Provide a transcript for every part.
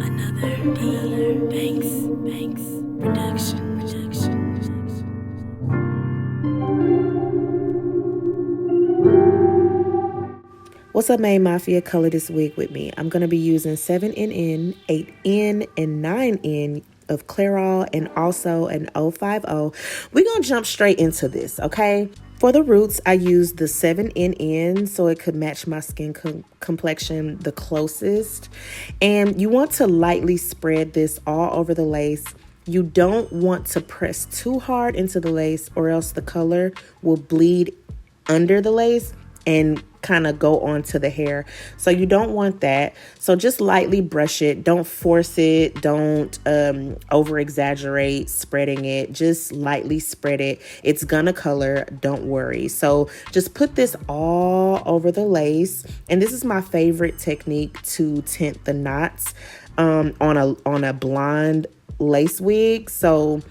Another Banks production. What's up, Main Mafia? Color this wig with me. I'm going to be using 7NN, 8N, and 9N of Clairol and also an 050. We're going to jump straight into this, okay? For the roots, I used the 7NN so it could match my skin complexion the closest. And you want to lightly spread this all over the lace. You don't want to press too hard into the lace or else the color will bleed under the lace and kind of go onto the hair. So you don't want that. So just lightly brush it. Don't force it. Don't over exaggerate spreading it. Just lightly spread it. It's gonna color. Don't worry. So just put this all over the lace. And this is my favorite technique to tint the knots on a blonde lace wig. So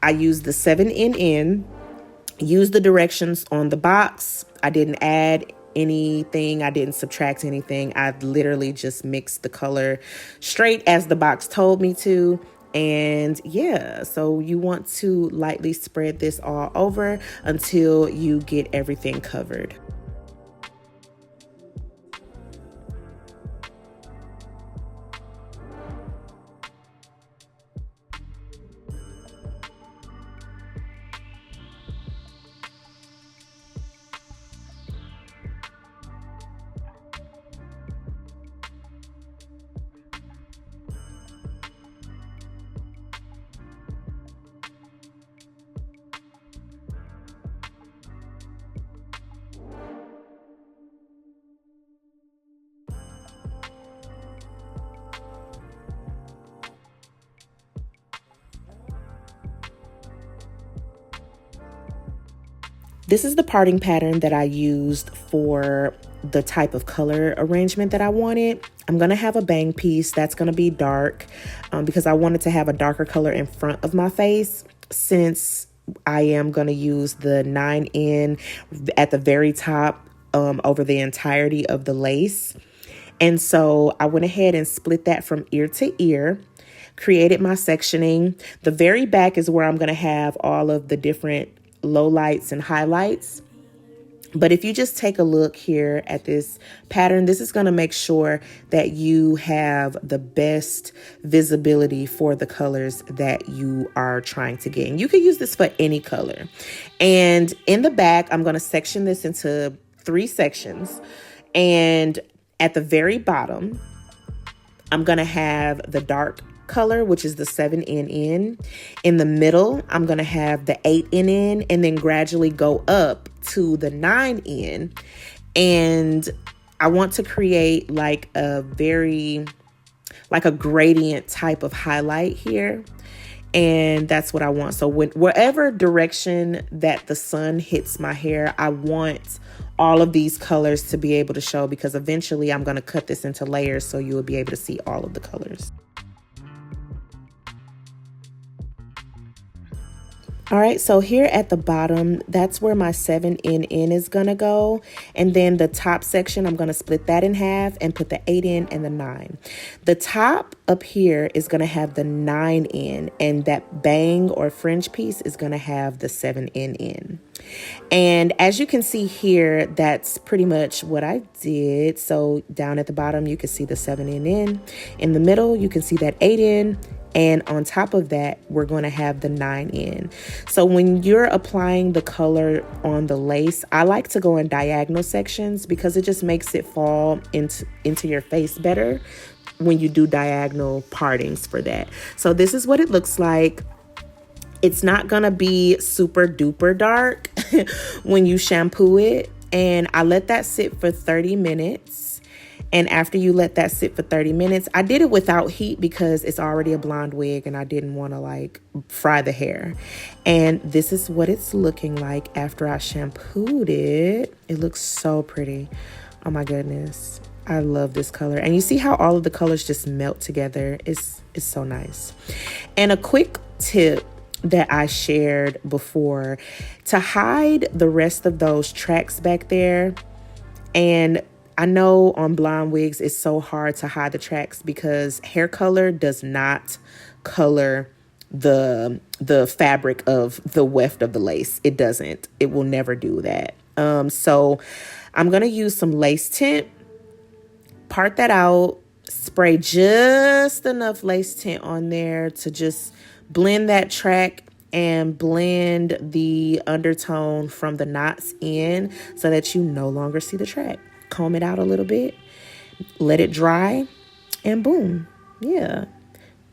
I use the 7NN. Use the directions on the box. I didn't add anything. I didn't subtract anything. I literally just mixed the color straight as the box told me to. And yeah, so you want to lightly spread this all over until you get everything covered. This is the parting pattern that I used for the type of color arrangement that I wanted. I'm going to have a bang piece that's going to be dark because I wanted to have a darker color in front of my face, since I am going to use the 9N at the very top over the entirety of the lace. And so I went ahead and split that from ear to ear, created my sectioning. The very back is where I'm going to have all of the different lowlights and highlights. But if you just take a look here at this pattern, this is going to make sure that you have the best visibility for the colors that you are trying to get. And you can use this for any color. And in the back, I'm going to section this into 3 sections. And at the very bottom, I'm going to have the dark color, which is the 7NN. In the middle, I'm going to have the 8NN and then gradually go up to the 9N. And I want to create like a gradient type of highlight here. And that's what I want. So wherever direction that the sun hits my hair, I want all of these colors to be able to show, because eventually I'm going to cut this into layers so you will be able to see all of the colors. All right, so here at the bottom, that's where my 7NN is gonna go. And then the top section, I'm gonna split that in half and put the 8N and the 9. The top up here is gonna have the 9N, and that bang or fringe piece is gonna have the 7NN. And as you can see here, that's pretty much what I did. So down at the bottom, you can see the 7NN. In the middle, you can see that 8N. And on top of that, we're going to have the 9N. So when you're applying the color on the lace, I like to go in diagonal sections because it just makes it fall into your face better when you do diagonal partings for that. So this is what it looks like. It's not going to be super duper dark when you shampoo it. And I let that sit for 30 minutes. And after you let that sit for 30 minutes, I did it without heat because it's already a blonde wig and I didn't want to like fry the hair. And this is what it's looking like after I shampooed it. It looks so pretty. Oh my goodness. I love this color. And you see how all of the colors just melt together. It's so nice. And a quick tip that I shared before, to hide the rest of those tracks back there, and I know on blonde wigs it's so hard to hide the tracks because hair color does not color the fabric of the weft of the lace. It doesn't. It will never do that. So I'm gonna use some lace tint, part that out, spray just enough lace tint on there to just blend that track and blend the undertone from the knots in so that you no longer see the track. Comb it out a little bit, let it dry, and boom, yeah,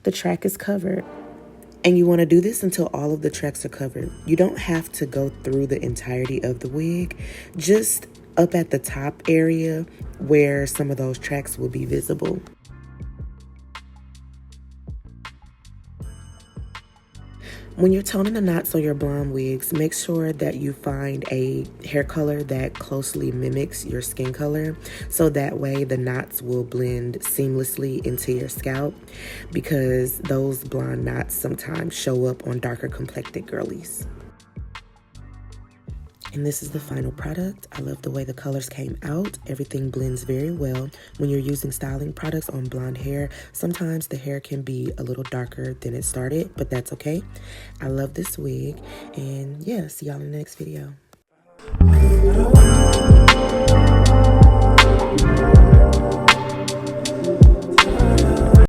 the track is covered. And you want to do this until all of the tracks are covered. You don't have to go through the entirety of the wig, just up at the top area where some of those tracks will be visible. When you're toning the knots on your blonde wigs, make sure that you find a hair color that closely mimics your skin color, so that way the knots will blend seamlessly into your scalp, because those blonde knots sometimes show up on darker complected girlies. And this is the final product. I love the way the colors came out. Everything blends very well. When you're using styling products on blonde hair, sometimes the hair can be a little darker than it started, but that's okay. I love this wig. And yeah, see y'all in the next video.